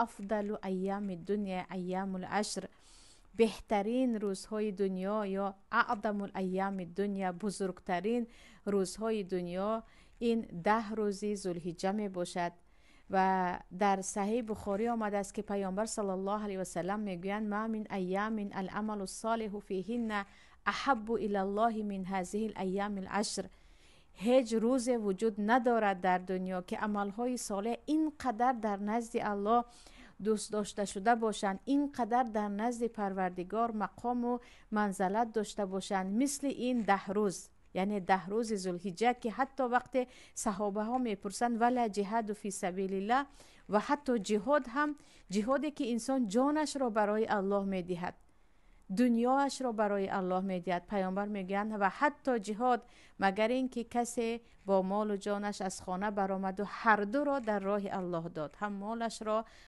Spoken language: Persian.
افضل ایام دنیا ایام العشر، بهترین روزهای دنیا یا اعظم الایام دنیا، بزرگترین روزهای دنیا این 10 روزی ذوالحجه می باشد. و در صحیح بخاری آمده است که پیامبر صلی الله علیه و سلم میگویند ما من ایام العمل الصالح فیهن احب الی الله من هذه الایام العشر، هیچ روز وجود ندارد در دنیا که عملهای صالح اینقدر در نزد الله دوست داشته شده باشند، اینقدر در نزد پروردگار مقام و منزلت داشته باشند مثل این 10 روز، یعنی 10 روز ذوالحجه، که حتی وقت صحابه ها میپرسند ولا جهاد فی سبیل الله، و حتی جهاد هم جهادی که انسان جانش را برای الله میدهد، دنیاش را برای الله میدهد. پیامبر میگن و حتی جهاد مگر اینکه کسی با مال و جانش از خانه برآمد و هر دو را در راه الله داد، هم مالش را